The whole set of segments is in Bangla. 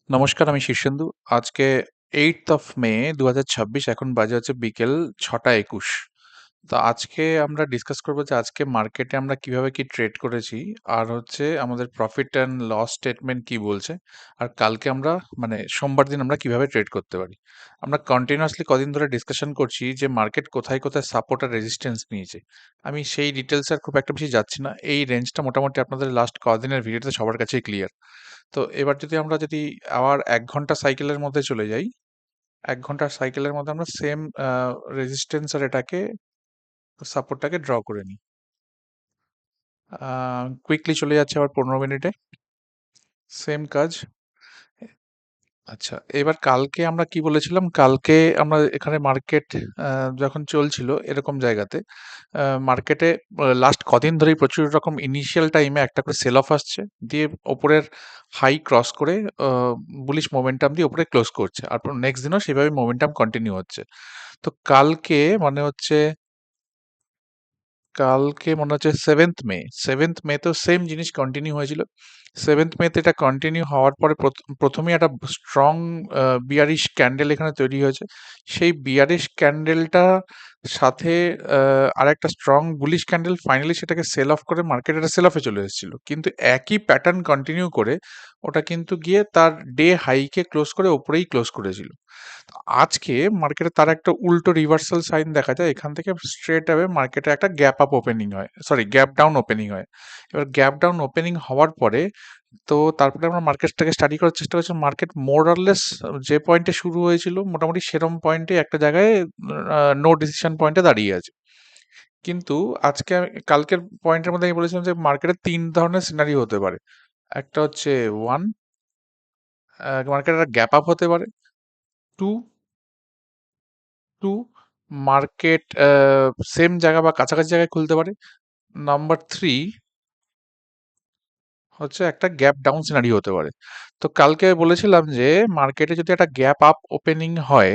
নমস্কার, আমি শীর্ষেন্দু। আজকে 8th মে 2026, এখন বাজে হচ্ছে বিকেল 6টা 21। তো আজকে আমরা ডিসকাস করবো যে আজকে মার্কেটে আমরা কিভাবে কি ট্রেড করেছি, আর হচ্ছে আমাদের প্রফিট অ্যান্ড লস স্টেটমেন্ট কি বলছে, আর কালকে আমরা মানে সোমবার দিন আমরা কিভাবে ট্রেড করতে পারি। আমরা কন্টিনিউয়াসলি কদিন ধরে ডিসকাশন করছি যে মার্কেট কোথায় কোথায় সাপোর্ট আর রেজিস্ট্যান্স নিয়েছে। আমি সেই ডিটেলস আর খুব একটা বেশি যাচ্ছি না। এই রেঞ্জটা মোটামুটি আপনাদের লাস্ট কদিনের ভিডিওতে সবার কাছেই ক্লিয়ার। তো এবার যদি আমরা আবার ১ ঘন্টা সাইকেলের মধ্যে চলে যাই, ১ ঘন্টার সাইকেলের মধ্যে আমরা সেম রেজিস্ট্যান্স আর এটাকে সাপোর্টটাকে ড্র করে নিই। কুইকলি চলে যাচ্ছে আবার ১৫ মিনিটে। সেম কাজ। আচ্ছা, এবার কালকে আমরা কি বলেছিলাম? কালকে আমরা এখানে মার্কেট যখন চলছিল এরকম জায়গাতে, মার্কেটে লাস্ট কদিন ধরেই প্রচুর রকম ইনিশিয়াল টাইমে একটা করে সেল অফ আসছে। দিয়ে ওপরের হাই ক্রস করে বুলিশ মোমেন্টাম দিয়ে উপরে ক্লোজ করছে। আর নেক্সট দিনও সেভাবে মোমেন্টাম কন্টিনিউ হচ্ছে। তো কালকে মনে হচ্ছে 7th মে তেও সেম জিনিস কন্টিনিউ হয়েছিল। 7th মে তে এটা কন্টিনিউ হওয়ার পরে প্রথমেই একটা স্ট্রং বিয়ারিশ ক্যান্ডেল এখানে তৈরি হয়েছে। সেই বিয়ারিশ ক্যান্ডেলটা সাথে আরেকটা স্ট্রং বুলিশ ক্যান্ডেল ফাইনালি সেটাকে সেল অফ করে মার্কেট একটা সেল অফে চলে এসেছিল। কিন্তু একই প্যাটার্ন কন্টিনিউ করে ওটা কিন্তু গিয়ে তার ডে হাইকে ক্লোজ করে ওপরেই ক্লোজ করেছিল। আজকে মার্কেটে তার একটা উল্টো রিভার্সাল সাইন দেখা যায়। এখান থেকে স্ট্রেট অ্যাওয়ে মার্কেটে একটা গ্যাপ আপ ওপেনিং হয়, সরি গ্যাপ ডাউন ওপেনিং হয়। এবার গ্যাপ ডাউন ওপেনিং হওয়ার পরে তো তারপরে আমরা মার্কেটটাকে স্টাডি করার চেষ্টা করছি। মার্কেট মোর অর লেস যে পয়েন্টে শুরু হয়েছিল মোটামুটি সেরম পয়েন্টে একটা জায়গায় নো ডিসিশন পয়েন্টে দাঁড়িয়ে আছে। কিন্তু কালকের পয়েন্টের মধ্যে আমি বলেছিলাম যে মার্কেটে ৩ ধরনের সিনারিও হতে পারে। একটা হচ্ছে 1, মার্কেট একটা গ্যাপ আপ হতে পারে। 2, 2 মার্কেট সেম জায়গা বা কাছাকাছি জায়গায় খুলতে পারে। নাম্বার 3 হচ্ছে একটা গ্যাপ ডাউন সিনারিও হতে পারে। তো কালকে বলেছিলাম যে মার্কেটে যদি একটা গ্যাপ আপ ওপেনিং হয়,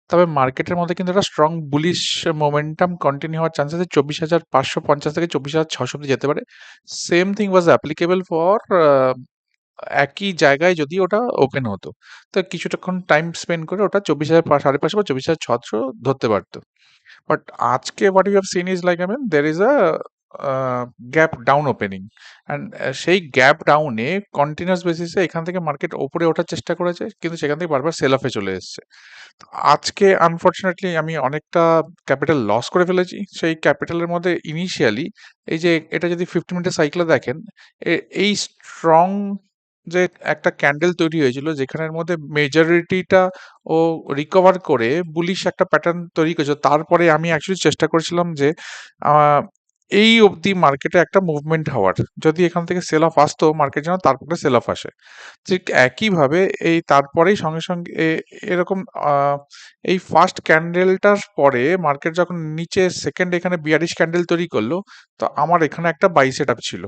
তবে মার্কেটের মধ্যে কিন্তু একটা স্ট্রং বুলিশ মোমেন্টাম কন্টিনিউ হওয়ার চান্স আছে। 24,550 থেকে 24,600 অব্দি যেতে পারে। Same thing was applicable for একই জায়গায় যদি ওটা ওপেন হতো। তো কিছুটাক্ষণ টাইম স্পেন্ড করে ওটা 24,550 বা 24,600 ধরতে পারতো। বাট আজকে what we have seen is like, I mean, there is a gap down opening, and সেই গ্যাপ ডাউনে কন্টিনিউয়াস বেসিসে এখান থেকে মার্কেট ওপরে ওঠার চেষ্টা করেছে, কিন্তু সেখান থেকে বারবার সেল অফে চলে এসছে। তো আজকে আনফরচুনেটলি আমি অনেকটা ক্যাপিটাল লস করে ফেলেছি। সেই ক্যাপিটালের মধ্যে ইনিশিয়ালি এই যে এটা যদি 50 মিনিটের সাইকেলে দেখেন, এই স্ট্রং যে একটা ক্যান্ডেল তৈরি হয়েছিল যেখানের মধ্যে মেজরিটিটা ও রিকভার করে বুলিশ একটা প্যাটার্ন তৈরি করেছিল। তারপরে আমি অ্যাকচুয়ালি চেষ্টা করেছিলাম যে আহ, এই অবধি মার্কেটে একটা মুভমেন্ট হওয়ার, যদি এখান থেকে সেল অফ আসতো মার্কেট যেন তারপরে সেল অফ আসে। ঠিক একইভাবে এই তারপরেই সঙ্গে সঙ্গে এরকম আহ, এই ফার্স্ট ক্যান্ডেলটার পরে মার্কেট যখন নিচে সেকেন্ড এখানে বিয়ারিশ ক্যান্ডেল তৈরি করলো, তো আমার এখানে একটা বাই সেট আপ ছিল।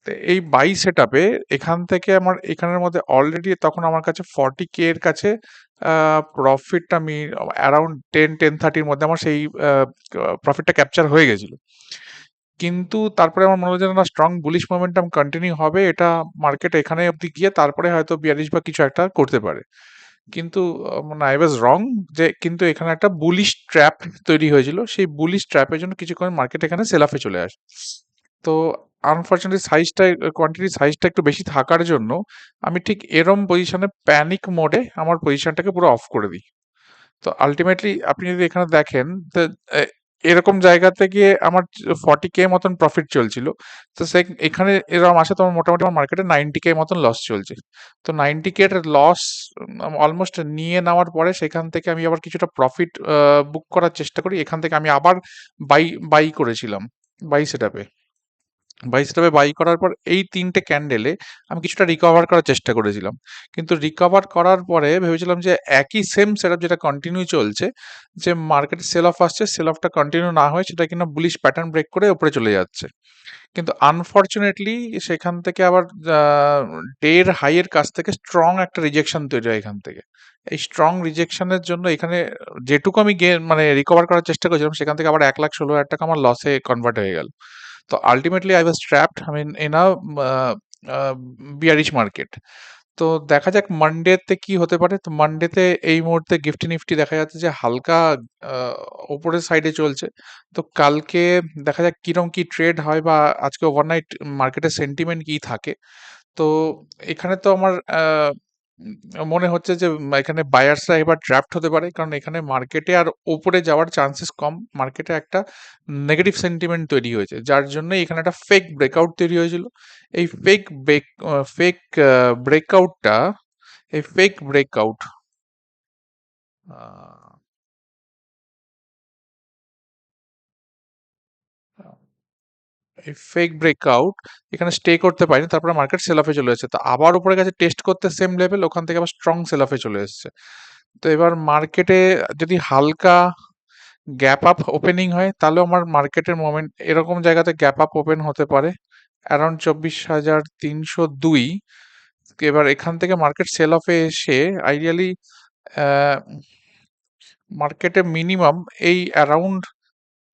তো এই বাই সেট আপে এখান থেকে আমার এখানের মধ্যে অলরেডি তখন আমার কাছে 40K এর কাছে প্রফিট, আমি অ্যারাউন্ড 10-10:30 মধ্যে আমার সেই প্রফিটটা ক্যাপচার হয়ে গেছিল। কিন্তু তারপরে আমার মনে হচ্ছে না স্ট্রং বুলিশ মোমেন্টাম কন্টিনিউ হবে, এটা মার্কেট এখানে অবধি গিয়ে তারপরে হয়তো বিয়ারিশ বা কিছু একটা করতে পারে। কিন্তু মানে আই ওয়াজ রং, যে কিন্তু এখানে একটা বুলিশ ট্র্যাপ তৈরি হয়েছিল। সেই বুলিশ ট্র্যাপের জন্য কিছুক্ষণ মার্কেট এখানে সেল অফে চলে আসে। তো আনফরচুনেটলি কোয়ান্টিটি সাইজটা একটু বেশি থাকার জন্য আমি ঠিক এরম পজিশনে প্যানিক মোডে আমার পজিশনটাকে পুরো অফ করে দিই। তো আলটিমেটলি আপনি যদি এখানে দেখেন, তো এরকম জায়গাতে গিয়ে আমার 40K মতন প্রফিট চলছিল। তো এখানে এরকম আসে তোমার মোটামুটি আমার মার্কেটে 90K মতন লস চলছে। তো 90K এর লস অলমোস্ট নিয়ে নেওয়ার পরে সেখান থেকে আমি আবার কিছুটা প্রফিট বুক করার চেষ্টা করি। এখান থেকে আমি আবার বাই বাই করেছিলাম, বাই সেটআপে বাই করার পর এই ৩টে ক্যান্ডেলে আমি কিছুটা রিকভার করার চেষ্টা করেছিলাম। কিন্তু রিকভার করার পরে ভেবেছিলাম যে একই সেম সেটআপ যেটা কন্টিনিউ চলছে, যে মার্কেটে সেল অফ আসছে, সেল অফটা কন্টিনিউ না হয়ে সেটা কিনা বুলিশ প্যাটার্ন ব্রেক করে উপরে চলে যাচ্ছে। কিন্তু আনফরচুনেটলি সেখান থেকে আবার ডের হাই এর কাছ থেকে স্ট্রং একটা রিজেকশন তৈরি হয় এখান থেকে। এই স্ট্রং রিজেকশনের জন্য এখানে যেটুকু আমি মানে রিকভার করার চেষ্টা করেছিলাম সেখান থেকে আবার ১,১৬,০০০ টাকা আমার লসে কনভার্ট হয়ে গেল। তো ultimately I was trapped, I mean, in a bearish market. তো দেখা যাক মানডেতে কি হতে পারে। তো মানডেতে এই মুহূর্তে নিফটি নিফটি দেখা যাচ্ছে যে হালকা উপরের সাইডে চলছে। তো কালকে দেখা যাক কিরকম কি ট্রেড হয় বা আজকে ওভারনাইট মার্কেটের সেন্টিমেন্ট কি থাকে। তো এখানে তো আমার মনে হচ্ছে যে এখানে বায়ার্সরা এবার ট্র্যাপড হতে পারে। কারণ এখানে মার্কেটে আর উপরে যাওয়ার চান্সেস কম। মার্কেটে একটা নেগেটিভ সেন্টিমেন্ট তৈরি হয়েছে। যার জন্যই এখানে একটা ফেক ব্রেকআউট তৈরি হয়েছিল। এই ফেক ব্রেকআউটটা এই ফেক ব্রেকআউট আ এই ফেক ব্রেকআউট এখানে স্টে করতে পারেনি। তারপরে মার্কেট সেল অফে চলে এসেছে। তো আবার উপরে গেছে টেস্ট করতে সেম লেভেল, ওখান থেকে আবার স্ট্রং সেল অফে চলে এসেছে। তো এবার মার্কেটে যদি হালকা গ্যাপ আপ ওপেনিং হয় তাহলেও আমার মার্কেটের মোমেন্ট এরকম জায়গাতে গ্যাপ আপ ওপেন হতে পারে অ্যারাউন্ড 24,302। এবার এখান থেকে মার্কেট সেল অফে এসে আইডিয়ালি মার্কেটে মিনিমাম এই অ্যারাউন্ড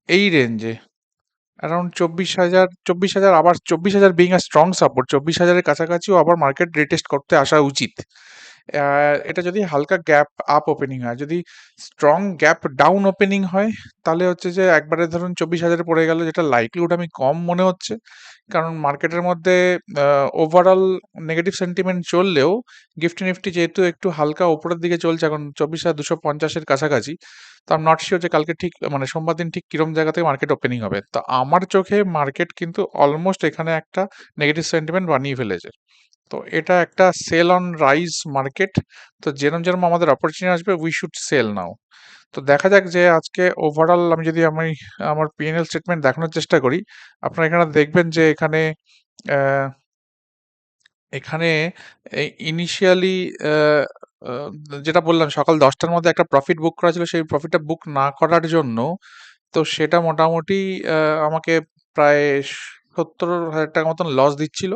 এই রেঞ্জে অ্যারাউন্ড 24,000 আবার 24,000 বিং আ স্ট্রং সাপোর্ট 24,000 এর কাছাকাছিও আবার মার্কেট রিটেস্ট করতে আসা উচিত। এটা যদি হালকা গ্যাপ আপ ওপেনিং হয়, যদি স্ট্রং গ্যাপ ডাউন ওপেনিং হয় তাহলে হচ্ছে যে একবারে ধরুন 24,000 পড়ে গেল, যেটা লাইকলিহুড আমি কম মনে হচ্ছে। কারণ মার্কেটের মধ্যে ওভারঅল নেগেটিভ সেন্টিমেন্ট চললেও নিফটি নিফটি যেহেতু একটু হালকা উপরের দিকে চলছে এখন 24,250 এর কাছাকাছি। তো আই এম নট সিওর যে কালকে ঠিক মানে সোমবার দিন ঠিক কিরম জায়গা থেকে মার্কেট ওপেনিং হবে। তো আমার চোখে মার্কেট কিন্তু অলমোস্ট এখানে একটা নেগেটিভ সেন্টিমেন্ট বানিয়ে ফেলেছে। তো এটা একটা সেল অন রাইজ মার্কেট। তো যেরম আমাদের অপরচুনিটি আসবে উই শুড সেল নাও। তো দেখা যাক যে আজকে ওভারঅল আমি আমার P&L স্টেটমেন্ট দেখানোর চেষ্টা করি। আপনারা এখানে দেখবেন যে আহ, এখানে ইনিশিয়ালি যেটা বললাম সকাল 10টার মধ্যে একটা প্রফিট বুক করা ছিল, সেই প্রফিটটা বুক না করার জন্য তো সেটা মোটামুটি আমাকে প্রায় 70,000 টাকা মতন লস দিচ্ছিল।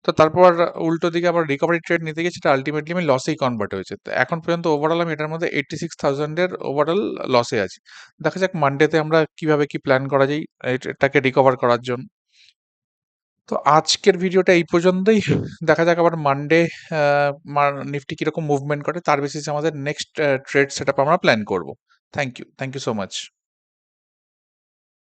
তো তারপর উল্টো দিকে আবার রিকভারি ট্রেড নিতে গিয়ে সেটা আলটিমেটলি আমি লসেই কনভার্ট হয়েছে। তো এখন পর্যন্ত ওভারঅল আমি এটার মধ্যে 86,000 এর ওভারঅল লসে আছি। দেখা যাক মানডেতে আমরা কিভাবে কি প্ল্যান করা যায় এটাকে রিকভার করার জন্য। তো আজকের ভিডিওটা এই পর্যন্তই। দেখা যাক আবার মানডে নিফটি কিরকম মুভমেন্ট করে তার বেসিসে আমাদের নেক্সট ট্রেড সেটআপ আমরা প্ল্যান করব। Thank you so much.